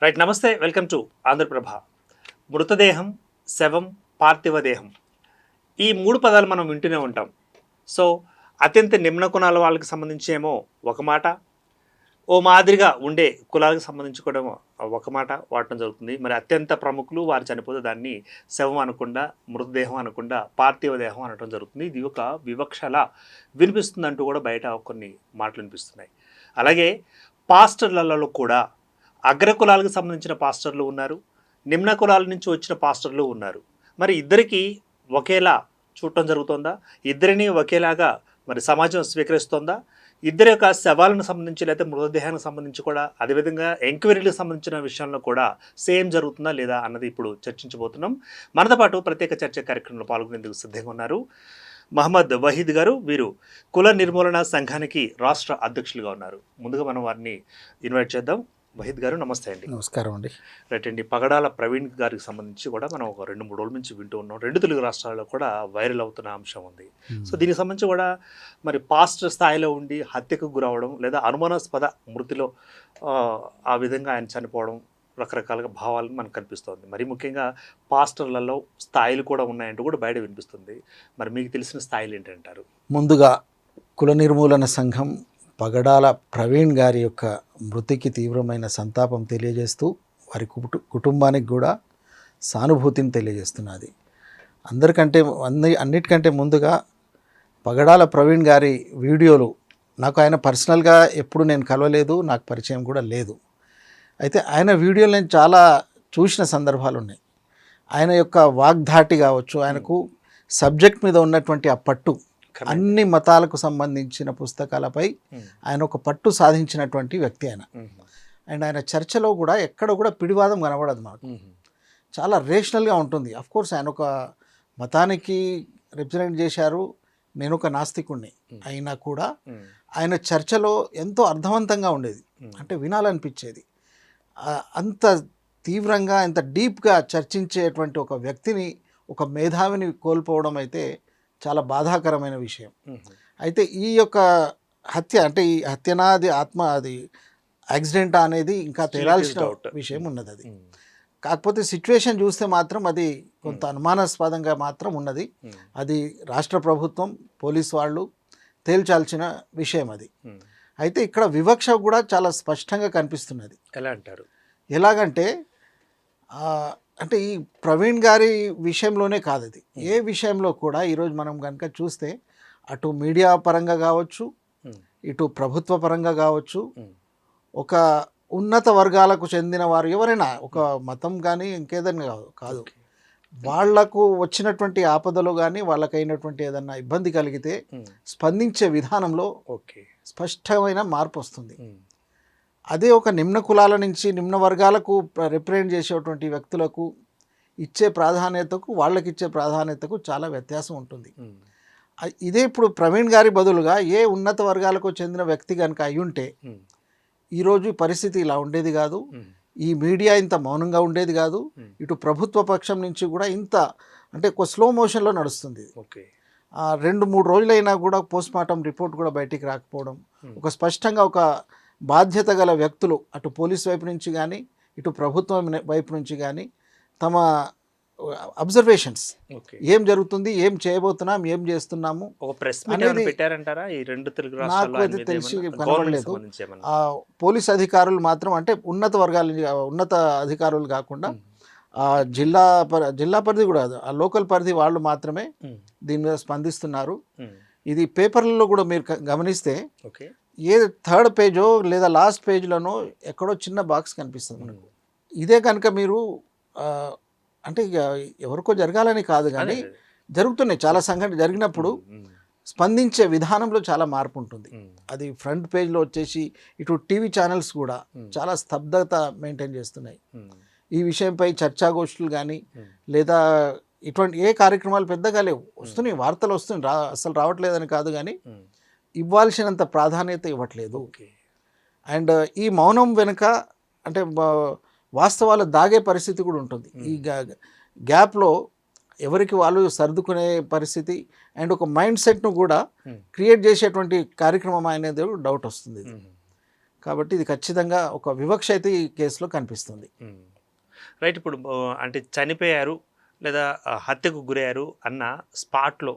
Right, నమస్తే, welcome to Andhraprabha. మృతదేహం, శవం, పార్థివ దేహం, ఈ మూడు పదాలు మనం వింటూనే ఉంటాం. సో అత్యంత నిమ్న కులాల వాళ్ళకి సంబంధించి ఏమో ఒక మాట, ఓ మాదిరిగా ఉండే కులాలకు సంబంధించి కూడా ఒక మాట వాడటం జరుగుతుంది. మరి అత్యంత ప్రముఖులు వారు చనిపోతే దాన్ని శవం అనకుండా, మృతదేహం అనకుండా పార్థివ దేహం అనడం జరుగుతుంది. ఇది ఒక వివక్షలా వినిపిస్తుందంటూ కూడా బయట కొన్ని మాటలు వినిపిస్తున్నాయి. అలాగే పాస్టర్లలో కూడా అగ్రకులాలకు సంబంధించిన పాస్టర్లు ఉన్నారు, నిమ్న కులాల నుంచి వచ్చిన పాస్టర్లు ఉన్నారు. మరి ఇద్దరికి ఒకేలా చూడటం జరుగుతుందా? ఇద్దరిని ఒకేలాగా మరి సమాజం స్వీకరిస్తోందా? ఇద్దరి యొక్క శవాలను సంబంధించి లేదా మృతదేహానికి సంబంధించి కూడా, అదేవిధంగా ఎంక్వైరీలకు సంబంధించిన విషయంలో కూడా సేమ్ జరుగుతుందా లేదా అన్నది ఇప్పుడు చర్చించబోతున్నాం. మనతో పాటు ప్రత్యేక చర్చ కార్యక్రమంలో పాల్గొనేందుకు సిద్ధంగా ఉన్నారు మహమ్మద్ వహీద్ గారు. వీరు కుల నిర్మూలన సంఘానికి రాష్ట్ర అధ్యక్షులుగా ఉన్నారు. ముందుగా మనం వారిని ఇన్వైట్ చేద్దాం. వహీద్ గారు, నమస్తే అండి. నమస్కారం అండి. రైట్ అండి, పగడాల ప్రవీణ్ గారికి సంబంధించి కూడా మనం ఒక 2-3 రోజుల నుంచి వింటూ ఉన్నాం. 2 తెలుగు రాష్ట్రాల్లో కూడా వైరల్ అవుతున్న అంశం ఉంది. సో దీనికి సంబంధించి కూడా మరి పాస్టర్ స్థాయిలో ఉండి హత్యకు గురవడం లేదా అనుమానాస్పద మృతిలో ఆ విధంగా ఆయన చనిపోవడం, రకరకాలుగా భావాలను మనకు కనిపిస్తుంది. మరి ముఖ్యంగా పాస్టర్లలో స్థాయిలు కూడా ఉన్నాయంటూ కూడా బయట వినిపిస్తుంది. మరి మీకు తెలిసిన స్థాయిలు ఏంటంటారు? ముందుగా కుల నిర్మూలన సంఘం పగడాల ప్రవీణ్ గారి యొక్క మృతికి తీవ్రమైన సంతాపం తెలియజేస్తూ వారి కుటుంబానికి కూడా సానుభూతిని తెలియజేస్తున్నది. అన్నిటికంటే ముందుగా పగడాల ప్రవీణ్ గారి వీడియోలు నాకు ఆయన పర్సనల్గా ఎప్పుడు నేను కలవలేదు, నాకు పరిచయం కూడా లేదు. అయితే ఆయన వీడియోలు నేను చాలా చూసిన సందర్భాలు ఉన్నాయి. ఆయన యొక్క వాగ్ధాటి కావచ్చు, ఆయనకు సబ్జెక్ట్ మీద ఉన్నటువంటి ఆ పట్టు, అన్ని మతాలకు సంబంధించిన పుస్తకాలపై ఆయన ఒక పట్టు సాధించినటువంటి వ్యక్తి ఆయన. అండ్ ఆయన చర్చలో కూడా ఎక్కడ కూడా పిడివాదం కనబడదు మనకు, చాలా రేషనల్గా ఉంటుంది. అఫ్కోర్స్ ఆయన ఒక మతానికి రిప్రజెంట్ చేశారు, నేను ఒక నాస్తికుణ్ణి అయినా కూడా ఆయన చర్చలో ఎంతో అర్థవంతంగా ఉండేది, అంటే వినాలనిపించేది. అంత తీవ్రంగా, అంత డీప్గా చర్చించేటువంటి ఒక వ్యక్తిని, ఒక మేధావిని కోల్పోవడం అయితే చాలా బాధాకరమైన విషయం. అయితే ఈ యొక్క హత్య, అంటే ఈ హత్యనా, అది అది యాక్సిడెంటా అనేది ఇంకా తేలాల్సిన విషయం ఉన్నది. అది కాకపోతే సిచ్యువేషన్ చూస్తే మాత్రం అది కొంత అనుమానాస్పదంగా మాత్రం ఉన్నది. అది రాష్ట్ర ప్రభుత్వం, పోలీస్ వాళ్ళు తేల్చాల్సిన విషయం అది. అయితే ఇక్కడ వివక్ష కూడా చాలా స్పష్టంగా కనిపిస్తున్నది. ఎలా అంటారు? ఎలాగంటే అంటే ఈ ప్రవీణ్ గారి విషయంలోనే కాదు, అది ఏ విషయంలో కూడా ఈరోజు మనం కనుక చూస్తే, అటు మీడియా పరంగా కావచ్చు, ఇటు ప్రభుత్వ పరంగా కావచ్చు, ఒక ఉన్నత వర్గాలకు చెందిన వారు ఎవరైనా, ఒక మతం కానీ ఇంకేదైనా కాదు, వాళ్లకు వచ్చినటువంటి ఆపదలో కానీ, వాళ్ళకైనటువంటి ఏదన్నా ఇబ్బంది కలిగితే స్పందించే విధానంలో స్పష్టమైన మార్పు వస్తుంది. అదే ఒక నిమ్న కులాల నుంచి నిమ్న వర్గాలకు రిప్రజెంట్ చేసేటువంటి వ్యక్తులకు ఇచ్చే ప్రాధాన్యతకు, వాళ్ళకి ఇచ్చే ప్రాధాన్యతకు చాలా వ్యత్యాసం ఉంటుంది. ఇదే ఇప్పుడు ప్రవీణ్ గారి బదులుగా ఏ ఉన్నత వర్గాలకు చెందిన వ్యక్తి కనుక అయ్యుంటే ఈరోజు పరిస్థితి ఇలా ఉండేది కాదు, ఈ మీడియా ఇంత మౌనంగా ఉండేది కాదు, ఇటు ప్రభుత్వ పక్షం నుంచి కూడా ఇంత, అంటే ఒక స్లో మోషన్లో నడుస్తుంది. 2-3 రోజులైనా కూడా పోస్ట్మార్టం రిపోర్ట్ కూడా బయటికి రాకపోవడం, ఒక స్పష్టంగా ఒక బాధ్యత గల వ్యక్తులు అటు పోలీస్ వైపు నుంచి కానీ, ఇటు ప్రభుత్వం వైపు నుంచి కానీ తమ అబ్జర్వేషన్స్, ఏం జరుగుతుంది, ఏం చేయబోతున్నాం, ఏం చేస్తున్నాము నాకు అయితే తెలిసి కనబడలేదు. పోలీస్ అధికారులు మాత్రం, అంటే ఉన్నత అధికారులు కాకుండా జిల్లా పరిధి కూడా, ఆ లోకల్ పరిధి వాళ్ళు మాత్రమే దీని మీద స్పందిస్తున్నారు. ఇది పేపర్లలో కూడా మీరు గమనిస్తే ఏ 3rd పేజో లేదా లాస్ట్ పేజ్లోనో ఎక్కడో చిన్న బాక్స్ కనిపిస్తుంది మనకు. ఇదే కనుక మీరు అంటే ఎవరికో జరగాలని కాదు కానీ జరుగుతున్నాయి చాలా సంఘటన జరిగినప్పుడు స్పందించే విధానంలో చాలా మార్పు ఉంటుంది. అది ఫ్రంట్ పేజ్లో వచ్చేసి ఇటు టీవీ ఛానల్స్ కూడా చాలా స్తబ్దత మెయింటైన్ చేస్తున్నాయి. ఈ విషయంపై చర్చాగోష్ఠులు కానీ లేదా ఇటువంటి ఏ కార్యక్రమాలు పెద్దగా లేవు, వస్తున్నాయి, వార్తలు వస్తున్నాయి, అసలు రావట్లేదని కాదు కానీ ఇవ్వాల్సినంత ప్రాధాన్యత ఇవ్వట్లేదు. అండ్ ఈ మౌనం వెనుక అంటే వాస్తవాలు దాగే పరిస్థితి కూడా ఉంటుంది. ఈ గ్యాప్లో ఎవరికి వాళ్ళు సర్దుకునే పరిస్థితి అండ్ ఒక మైండ్ సెట్ను కూడా క్రియేట్ చేసేటువంటి కార్యక్రమం అనేది డౌట్ వస్తుంది. కాబట్టి ఇది ఖచ్చితంగా ఒక వివక్ష అయితే ఈ కేసులో కనిపిస్తుంది. రైట్. ఇప్పుడు అంటే చనిపోయారు లేదా హత్యకు గురయ్యారు అన్న స్పాట్లో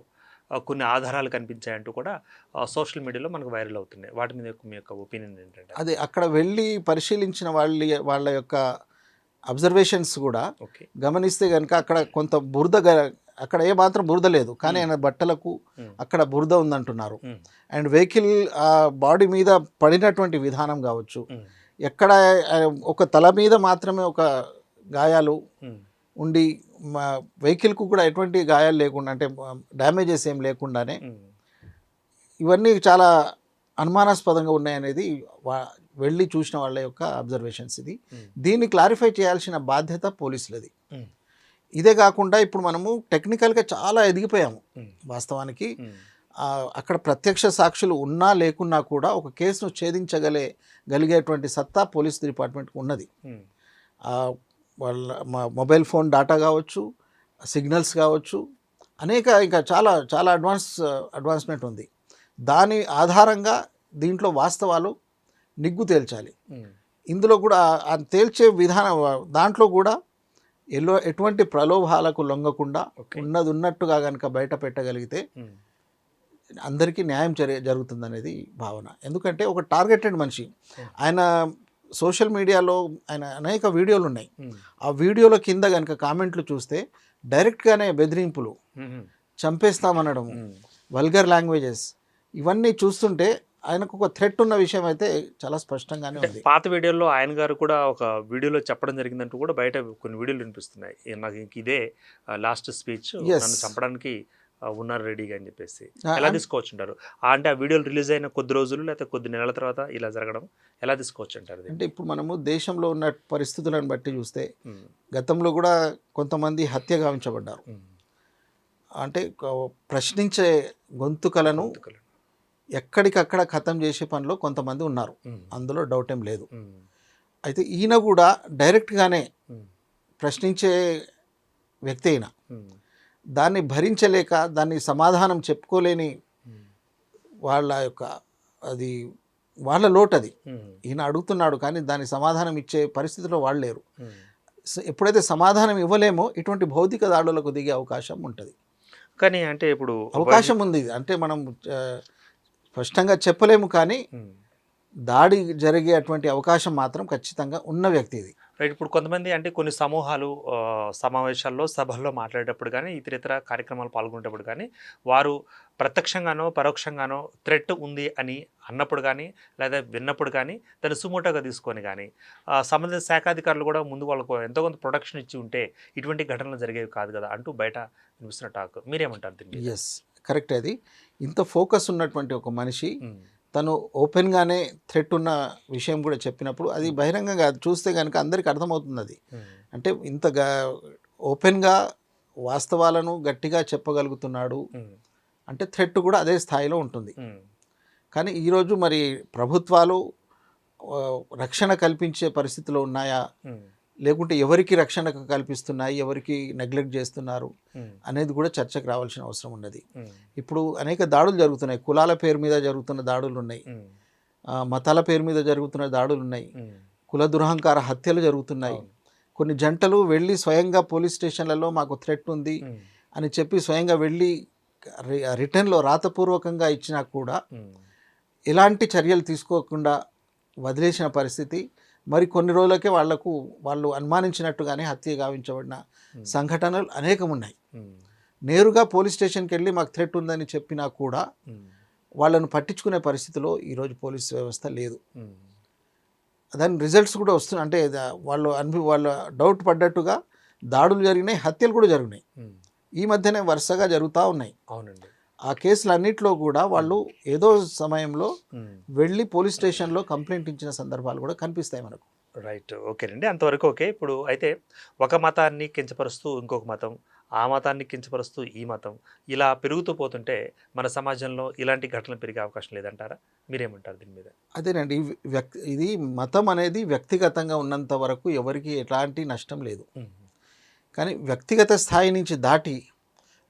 కొన్ని ఆధారాలు కనిపించాయంటూ కూడా సోషల్ మీడియాలో మనకు వైరల్ అవుతున్నాయి. వాటి మీద మీ యొక్క ఒపీనియన్ ఏంటంటే? అదే అక్కడ వెళ్ళి పరిశీలించిన వాళ్ళ యొక్క అబ్జర్వేషన్స్ కూడా ఓకే. గమనిస్తే కనుక అక్కడ కొంత బురద అక్కడ ఏ మాత్రం బురద లేదు, కానీ ఆయన బట్టలకు అక్కడ బురద ఉందంటున్నారు. అండ్ వెహికల్ బాడీ మీద పడినటువంటి విధానం కావచ్చు, ఎక్కడ ఒక తల మీద మాత్రమే ఒక గాయాలు ఉండి వెహికల్కు కూడా ఎటువంటి గాయాలు లేకుండా, అంటే డ్యామేజెస్ ఏం లేకుండానే ఇవన్నీ చాలా అనుమానాస్పదంగా ఉన్నాయనేది వెళ్ళి చూసిన వాళ్ళ యొక్క అబ్జర్వేషన్స్. దీన్ని క్లారిఫై చేయాల్సిన బాధ్యత పోలీసులది. ఇదే కాకుండా ఇప్పుడు మనము టెక్నికల్గా చాలా ఎదిగిపోయాము. వాస్తవానికి అక్కడ ప్రత్యక్ష సాక్షులు ఉన్నా లేకున్నా కూడా ఒక కేసును ఛేదించగలిగేటువంటి సత్తా పోలీస్ డిపార్ట్మెంట్కి ఉన్నది. వాళ్ళ మొబైల్ ఫోన్ డేటా కావచ్చు, సిగ్నల్స్ కావచ్చు, అనేక ఇంకా చాలా చాలా అడ్వాన్స్మెంట్ ఉంది. దాని ఆధారంగా దీంట్లో వాస్తవాలు నిగ్గు తేల్చాలి. ఇందులో కూడా తేల్చే విధానం దాంట్లో కూడా ఎటువంటి ప్రలోభాలకు లొంగకుండా ఉన్నది ఉన్నట్టుగా కనుక బయట పెట్టగలిగితే అందరికీ న్యాయం జరుగుతుందనేది భావన. ఎందుకంటే ఒక టార్గెటెడ్ మనిషి, ఆయన సోషల్ మీడియాలో ఆయన అనేక వీడియోలు ఉన్నాయి. ఆ వీడియోల కింద కనుక కామెంట్లు చూస్తే డైరెక్ట్గానే బెదిరింపులు, చంపేస్తామనడం, వల్గర్ లాంగ్వేజెస్, ఇవన్నీ చూస్తుంటే ఆయనకు ఒక థ్రెట్ ఉన్న విషయం అయితే చాలా స్పష్టంగానే ఉంది. పాత వీడియోలో ఆయన గారు కూడా ఒక వీడియోలో చెప్పడం జరిగిందంటూ కూడా బయట కొన్ని వీడియోలు వినిపిస్తున్నాయి. నాకు ఇదే లాస్ట్ స్పీచ్, నన్ను చంపడానికి ఉన్నారు రెడీగా అని చెప్పేసి. ఎలా తీసుకోవచ్చు అంటారు? అంటే ఆ వీడియోలు రిలీజ్ అయిన కొద్ది రోజులు లేకపోతే కొద్ది నెలల తర్వాత ఇలా జరగడం ఎలా తీసుకోవచ్చు అంటారు? అంటే ఇప్పుడు మనము దేశంలో ఉన్న పరిస్థితులను బట్టి చూస్తే గతంలో కూడా కొంతమంది హత్య గావించబడ్డారు. అంటే ప్రశ్నించే గొంతుకలను ఎక్కడికక్కడ ఖతం చేసే పనిలో కొంతమంది ఉన్నారు, అందులో డౌట్ ఏం లేదు. అయితే ఈయన కూడా డైరెక్ట్గానే ప్రశ్నించే వ్యక్తి అయినా దాన్ని భరించలేక దాన్ని సమాధానం చెప్పుకోలేని వాళ్ళ యొక్క అది వాళ్ళ లోటు అది. ఈయన అడుగుతున్నాడు కానీ దానికి సమాధానం ఇచ్చే పరిస్థితిలో వాళ్ళు లేరు. ఎప్పుడైతే సమాధానం ఇవ్వలేమో ఇటువంటి భౌతిక దాడులకు దిగే అవకాశం ఉంటుంది. కానీ అంటే ఇప్పుడు అవకాశం ఉంది, అంటే మనం స్పష్టంగా చెప్పలేము, కానీ దాడి జరిగే అటువంటి అవకాశం మాత్రం ఖచ్చితంగా ఉన్న వ్యక్తి ఇది. రైట్. ఇప్పుడు కొంతమంది అంటే కొన్ని సమూహాలు సమావేశాల్లో, సభల్లో మాట్లాడేటప్పుడు కానీ ఇతరితర కార్యక్రమాలు పాల్గొనేటప్పుడు కానీ వారు ప్రత్యక్షంగానో పరోక్షంగానో థ్రెట్ ఉంది అని అన్నప్పుడు కానీ లేదా విన్నప్పుడు కానీ దాన్ని సుమోటోగా తీసుకొని కానీ సంబంధిత శాఖాధికారులు కూడా ముందు వాళ్ళకు ఎంతో కొంత ప్రొటెక్షన్ ఇచ్చి ఉంటే ఇటువంటి ఘటనలు జరిగేవి కాదు కదా అంటూ బయట వినిపిస్తున్న టాక్. మీరేమంటారు దీన్ని? Yes, correct. అది ఇంత ఫోకస్ ఉన్నటువంటి ఒక మనిషి తను ఓపెన్గానే థ్రెట్ ఉన్న విషయం కూడా చెప్పినప్పుడు అది బహిరంగంగా చూస్తే కనుక అందరికీ అర్థమవుతుంది. అది అంటే ఇంతగా ఓపెన్గా వాస్తవాలను గట్టిగా చెప్పగలుగుతున్నాడు అంటే థ్రెట్ కూడా అదే స్థాయిలో ఉంటుంది. కానీ ఈరోజు మరి ప్రభుత్వాలు రక్షణ కల్పించే పరిస్థితిలో ఉన్నాయా, లేకుంటే ఎవరికి రక్షణ కల్పిస్తున్నాయి, ఎవరికి నెగ్లెక్ట్ చేస్తున్నారు అనేది కూడా చర్చకు రావాల్సిన అవసరం ఉన్నది. ఇప్పుడు అనేక దాడులు జరుగుతున్నాయి, కులాల పేరు మీద జరుగుతున్న దాడులు ఉన్నాయి, మతాల పేరు మీద జరుగుతున్న దాడులు ఉన్నాయి, కుల దురహంకార హత్యలు జరుగుతున్నాయి. కొన్ని జంటలు వెళ్ళి స్వయంగా పోలీస్ స్టేషన్లలో మాకు థ్రెట్ ఉంది అని చెప్పి స్వయంగా వెళ్ళి రిటర్న్లో రాతపూర్వకంగా ఇచ్చినా కూడా ఎలాంటి చర్యలు తీసుకోకుండా వదిలేసిన పరిస్థితి. మరి కొన్ని రోజులకే వాళ్ళు అనుమానించినట్టుగానే హత్య గావించబడిన సంఘటనలు అనేకం ఉన్నాయి. నేరుగా పోలీస్ స్టేషన్కి వెళ్ళి మాకు థ్రెట్ ఉందని చెప్పినా కూడా వాళ్ళను పట్టించుకునే పరిస్థితిలో ఈరోజు పోలీస్ వ్యవస్థ లేదు. దాని రిజల్ట్స్ కూడా వస్తున్నాయి. అంటే వాళ్ళ డౌట్ పడ్డట్టుగా దాడులు జరిగినాయి, హత్యలు కూడా జరిగినాయి. ఈ మధ్యనే వరుసగా జరుగుతూ ఉన్నాయి. అవునండి. ఆ కేసులన్నింటిలో కూడా వాళ్ళు ఏదో సమయంలో వెళ్ళి పోలీస్ స్టేషన్లో కంప్లైంట్ ఇచ్చిన సందర్భాలు కూడా కనిపిస్తాయి మనకు. రైట్. ఓకేనండి, అంతవరకు ఓకే. ఇప్పుడు అయితే ఒక మతాన్ని కించపరుస్తూ ఇంకొక మతం, ఆ మతాన్ని కించపరుస్తూ ఈ మతం, ఇలా పెరుగుతూ పోతుంటే మన సమాజంలో ఇలాంటి ఘటనలు పెరిగే అవకాశం లేదంటారా? మీరేమంటారు దీని మీద? అదేనండి, ఇది మతం అనేది వ్యక్తిగతంగా ఉన్నంత వరకు ఎవరికి ఎలాంటి నష్టం లేదు. కానీ వ్యక్తిగత స్థాయి నుంచి దాటి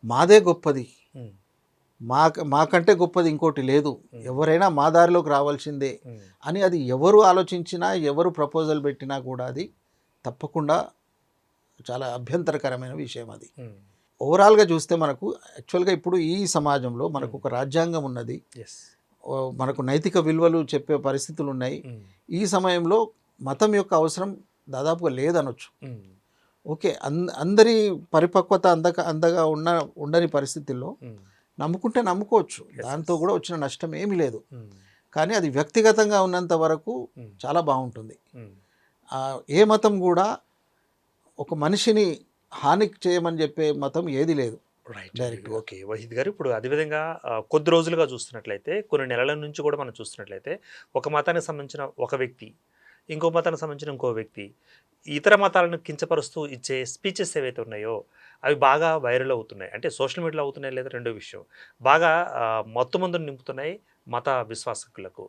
మాదే గొప్పది, మాకంటే గొప్పది ఇంకోటి లేదు, ఎవరైనా మా దారిలోకి రావాల్సిందే అని అది ఎవరు ఆలోచించినా ఎవరు ప్రపోజల్ పెట్టినా కూడా అది తప్పకుండా చాలా అభ్యంతరకరమైన విషయం. అది ఓవరాల్గా చూస్తే మనకు యాక్చువల్గా ఇప్పుడు ఈ సమాజంలో మనకు ఒక రాజ్యాంగం ఉన్నది, మనకు నైతిక విలువలు చెప్పే పరిస్థితులు ఉన్నాయి. ఈ సమయంలో మతం యొక్క అవసరం దాదాపుగా లేదనొచ్చు. ఓకే, అందరి పరిపక్వత అందగా ఉండని పరిస్థితుల్లో నమ్ముకుంటే నమ్ముకోవచ్చు, దాంతో కూడా వచ్చిన నష్టం ఏమీ లేదు. కానీ అది వ్యక్తిగతంగా ఉన్నంత వరకు చాలా బాగుంటుంది. ఏ మతం కూడా ఒక మనిషిని హాని చేయమని చెప్పే మతం ఏది లేదు. రైట్, ఓకే వహీద్ గారు. ఇప్పుడు అదేవిధంగా కొద్ది రోజులుగా చూస్తున్నట్లయితే, కొన్ని నెలల నుంచి కూడా మనం చూస్తున్నట్లయితే, ఒక మతానికి సంబంధించిన ఒక వ్యక్తి ఇంకో మతానికి సంబంధించిన ఇంకో వ్యక్తి ఇతర మతాలను కించపరుస్తూ ఇచ్చే స్పీచెస్ ఏవైతే ఉన్నాయో అవి బాగా వైరల్ అవుతున్నాయి. అంటే సోషల్ మీడియాలో అవుతున్నాయి లేదా రెండో విషయం, బాగా మత్తుమందును నింపుతున్నాయి మత విశ్వాసకులకు.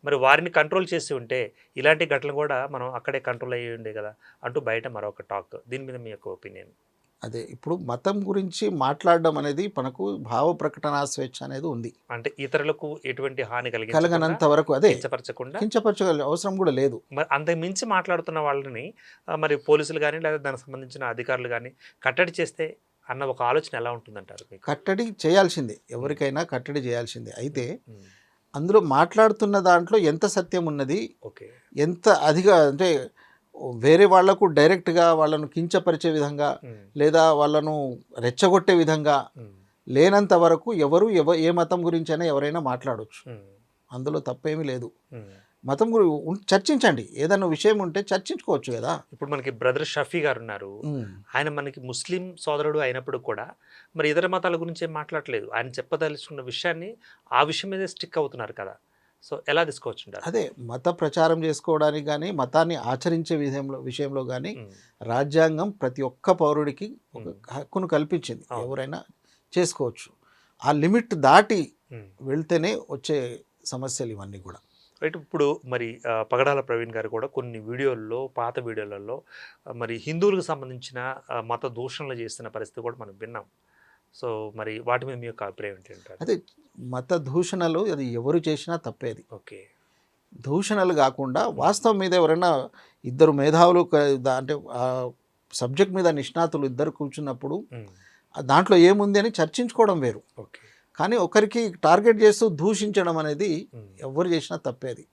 మరి వారిని కంట్రోల్ చేసి ఉంటే ఇలాంటి ఘటనలు కూడా మనం అక్కడే కంట్రోల్ అయ్యి ఉండే కదా అంటూ బయట మరొక టాక్. దీని మీద మీ యొక్క ఒపీనియన్? అదే, ఇప్పుడు మతం గురించి మాట్లాడడం అనేది మనకు భావ ప్రకటనా స్వేచ్ఛ అనేది ఉంది. అంటే ఇతరులకు ఎటువంటి హాని కలగనంత వరకు అదే కించపరచకుండా అవసరం కూడా లేదు. మరి అంతకు మించి మాట్లాడుతున్న వాళ్ళని మరి పోలీసులు కానీ లేదా దానికి సంబంధించిన అధికారులు కానీ కట్టడి చేస్తే అన్న ఒక ఆలోచన ఎలా ఉంటుందంటారు? కట్టడి చేయాల్సిందే, ఎవరికైనా కట్టడి చేయాల్సిందే. అయితే అందులో మాట్లాడుతున్న దాంట్లో ఎంత సత్యం ఉన్నది, ఎంత అధిక అంటే వేరే వాళ్లకు డైరెక్ట్గా వాళ్ళను కించపరిచే విధంగా లేదా వాళ్ళను రెచ్చగొట్టే విధంగా లేనంత వరకు ఎవరు ఏ మతం గురించి అయినా ఎవరైనా మాట్లాడవచ్చు, అందులో తప్పేమీ లేదు. మతం గురించి చర్చించండి, ఏదైనా విషయం ఉంటే చర్చించుకోవచ్చు కదా. ఇప్పుడు మనకి బ్రదర్ షఫీ గారు ఉన్నారు, ఆయన మనకి ముస్లిం సోదరుడు అయినప్పుడు కూడా మరి ఇతర మతాల గురించి ఏం మాట్లాడలేదు. ఆయన చెప్పదలుచుకున్న విషయాన్ని ఆ విషయం మీదే స్టిక్ అవుతున్నారు కదా. సో ఎలా తీసుకోవచ్చు? అదే, మత ప్రచారం చేసుకోవడానికి కానీ మతాన్ని ఆచరించే విషయంలో కానీ రాజ్యాంగం ప్రతి ఒక్క పౌరుడికి ఒక హక్కును కల్పించింది, ఎవరైనా చేసుకోవచ్చు. ఆ లిమిట్ దాటి వెళ్తేనే వచ్చే సమస్యలు ఇవన్నీ కూడా. రైట్. ఇప్పుడు మరి పగడాల ప్రవీణ్ గారు కూడా కొన్ని వీడియోల్లో, పాత వీడియోలలో మరి హిందువులకు సంబంధించిన మత దూషణలు చేస్తున్న పరిస్థితి కూడా మనం విన్నాం. సో మరి వాటి మీద మీ యొక్క అభిప్రాయం ఏంటంటారు? అదే, మత దూషణలు అది ఎవరు చేసినా తప్పేది. ఓకే, దూషణలు కాకుండా వాస్తవం మీద ఎవరైనా ఇద్దరు మేధావులు అంటే ఆ సబ్జెక్ట్ మీద నిష్ణాతులు ఇద్దరు కూర్చున్నప్పుడు దాంట్లో ఏముంది అని చర్చించుకోవడం వేరు. ఓకే, కానీ ఒకరికి టార్గెట్ చేస్తూ దూషించడం అనేది ఎవరు చేసినా తప్పేది.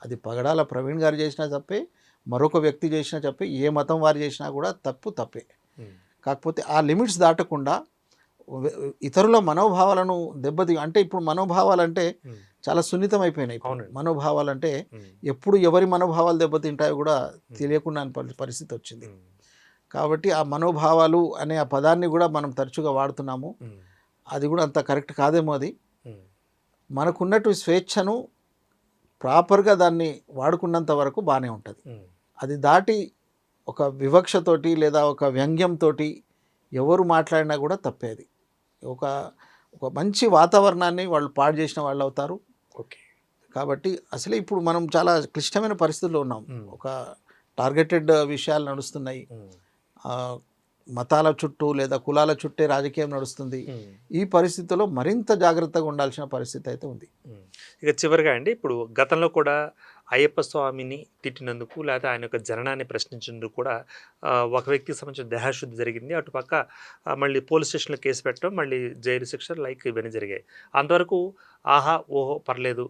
అది పగడాల ప్రవీణ్ గారు చేసినా తప్పే, మరొక వ్యక్తి చేసినా తప్పే, ఏ మతం వారు చేసినా కూడా తప్పే. కాకపోతే ఆ లిమిట్స్ దాటకుండా ఇతరుల మనోభావాలను అంటే ఇప్పుడు మనోభావాలంటే చాలా సున్నితమైపోయినాయి. మనోభావాలంటే ఎప్పుడు ఎవరి మనోభావాలు దెబ్బతింటాయో కూడా తెలియకుండా పరిస్థితి వచ్చింది. కాబట్టి ఆ మనోభావాలు అనే ఆ పదాన్ని కూడా మనం తరచుగా వాడుతున్నాము, అది కూడా అంత కరెక్ట్ కాదేమో. అది మనకున్నట్టు స్వేచ్ఛను ప్రాపర్గా దాన్ని వాడుకున్నంత వరకు బాగానే ఉంటుంది. అది దాటి ఒక వివక్షతోటి లేదా ఒక వ్యంగ్యంతో ఎవరు మాట్లాడినా కూడా తప్పేది. ఒక మంచి వాతావరణాన్ని వాళ్ళు పాడు చేసిన వాళ్ళు అవుతారు. ఓకే, కాబట్టి అసలే ఇప్పుడు మనం చాలా క్లిష్టమైన పరిస్థితుల్లో ఉన్నాం. ఒక టార్గెటెడ్ విషయాలు నడుస్తున్నాయి, మతాల చుట్టూ లేదా కులాల చుట్టే రాజకీయం నడుస్తుంది. ఈ పరిస్థితుల్లో మరింత జాగ్రత్తగా ఉండాల్సిన పరిస్థితి అయితే ఉంది. ఇక చివరిగా అండి, ఇప్పుడు గతంలో కూడా అయ్యప్ప స్వామిని తిట్టినందుకు లేదా ఆయన యొక్క జననాన్ని ప్రశ్నించినందుకు కూడా ఒక వ్యక్తికి సంబంధించిన దేహశుద్ధి జరిగింది. అటుపక్క మళ్ళీ పోలీస్ స్టేషన్లో కేసు పెట్టడం, మళ్ళీ జైలు శిక్ష లైక్ ఇవన్నీ జరిగాయి. అంతవరకు ఆహా ఓహో పర్లేదు,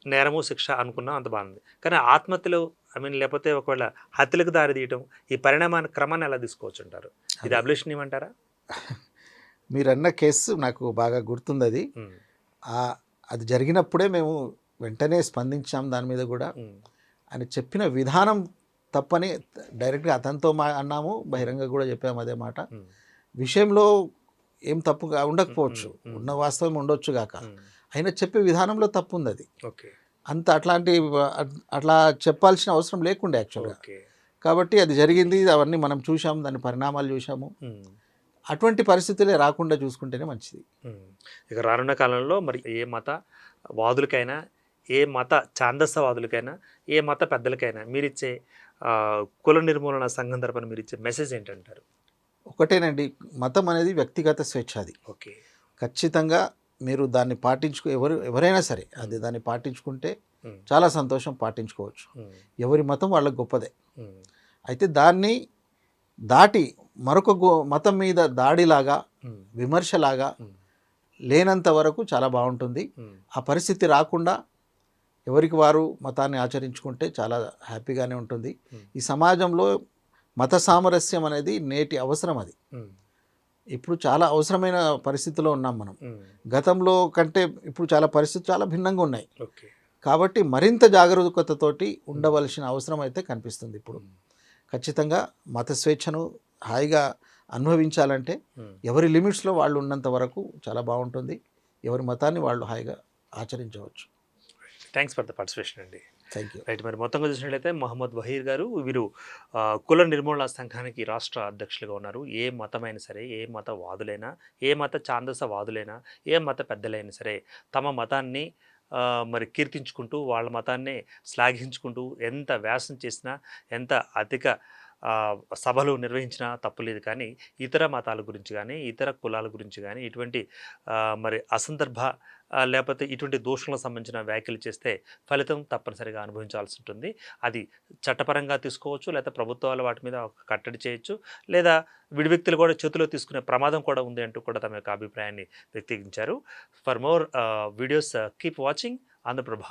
నేరము శిక్ష అనుకున్నాం, అంత బాగుంది. కానీ ఆత్మహత్యలు లేకపోతే ఒకవేళ హత్యలకు దారి తీయటం, ఈ పరిణామాన్ని క్రమాన్ని ఎలా తీసుకోవచ్చు అంటారు? ఇది అభిలేషన్ ఏమంటారా? మీరన్న కేసు నాకు బాగా గుర్తుంది. అది జరిగినప్పుడే మేము వెంటనే స్పందించాం. దాని మీద కూడా ఆయన చెప్పిన విధానం తప్పని డైరెక్ట్గా అతనితో అన్నాము, బహిరంగ కూడా చెప్పాము అదే మాట. విషయంలో ఏం తప్పుగా ఉండకపోవచ్చు, ఉన్న వాస్తవం ఉండొచ్చు గాక, ఆయన చెప్పే విధానంలో తప్పు ఉంది. అది ఓకే, అంత అట్లా చెప్పాల్సిన అవసరం లేకుండే యాక్చువల్గా. కాబట్టి అది జరిగింది, అవన్నీ మనం చూసాము, దాని పరిణామాలు చూసాము. అటువంటి పరిస్థితులే రాకుండా చూసుకుంటేనే మంచిది. ఇక రానున్న కాలంలో మరి ఏ మత వాదులకైనా, ఏ మత ఛాందసవాదులకైనా, ఏ మత పెద్దలకైనా మీరిచ్చే కుల నిర్మూలన సంఘం తరపున మీరిచ్చే మెసేజ్ ఏంటంటారు? ఒకటేనండి, మతం అనేది వ్యక్తిగత స్వేచ్ఛ. అది ఓకే, ఖచ్చితంగా మీరు దాన్ని ఎవరైనా సరే అది దాన్ని పాటించుకుంటే చాలా సంతోషం, పాటించుకోవచ్చు. ఎవరి మతం వాళ్ళకి గొప్పదే. అయితే దాన్ని దాటి మరొక మతం మీద దాడిలాగా, విమర్శలాగా లేనంత వరకు చాలా బాగుంటుంది. ఆ పరిస్థితి రాకుండా ఎవరికి వారు మతాన్ని ఆచరించుకుంటే చాలా హ్యాపీగానే ఉంటుంది. ఈ సమాజంలో మత సామరస్యం అనేది నేటి అవసరం. అది ఇప్పుడు చాలా అవసరమైన పరిస్థితిలో ఉన్నాం మనం. గతంలో కంటే ఇప్పుడు చాలా పరిస్థితులు చాలా భిన్నంగా ఉన్నాయి. కాబట్టి మరింత జాగరూకతతోటి ఉండవలసిన అవసరం అయితే కనిపిస్తుంది. ఇప్పుడు ఖచ్చితంగా మత స్వేచ్ఛను హాయిగా అనుభవించాలంటే ఎవరి లిమిట్స్లో వాళ్ళు ఉన్నంత వరకు చాలా బాగుంటుంది. ఎవరి మతాన్ని వాళ్ళు హాయిగా ఆచరించవచ్చు. థ్యాంక్స్ ఫర్ ద పార్టిసిపేషన్ అండి. Thank you. రైట్, మరి మొత్తంగా చూసినట్లయితే మొహమ్మద్ వహీర్ గారు వీరు కుల నిర్మూలన సంఘానికి రాష్ట్ర అధ్యక్షులుగా ఉన్నారు. ఏ మతమైనా సరే, ఏ మత వాదులైనా, ఏ మత ఛాందస వాదులైనా, ఏ మత పెద్దలైనా సరే తమ మతాన్ని మరి కీర్తించుకుంటూ వాళ్ళ మతాన్ని శ్లాఘించుకుంటూ ఎంత వ్యాసం చేసినా, ఎంత అధిక సభలు నిర్వహించినా తప్పులేదు. కానీ ఇతర మతాల గురించి కానీ, ఇతర కులాల గురించి కానీ ఇటువంటి మరి అసందర్భ లేకపోతే ఇటువంటి దోషులకు సంబంధించిన వ్యాఖ్యలు చేస్తే ఫలితం తప్పనిసరిగా అనుభవించాల్సి ఉంటుంది. అది చట్టపరంగా తీసుకోవచ్చు, లేదా ప్రభుత్వాలు వాటి మీద కట్టడి చేయొచ్చు, లేదా విడి వ్యక్తులు కూడా చేతిలో తీసుకునే ప్రమాదం కూడా ఉంది అంటూ కూడా తమ యొక్క అభిప్రాయాన్ని వ్యక్తీకరించారు. For more videos keep watching Andhraprabha.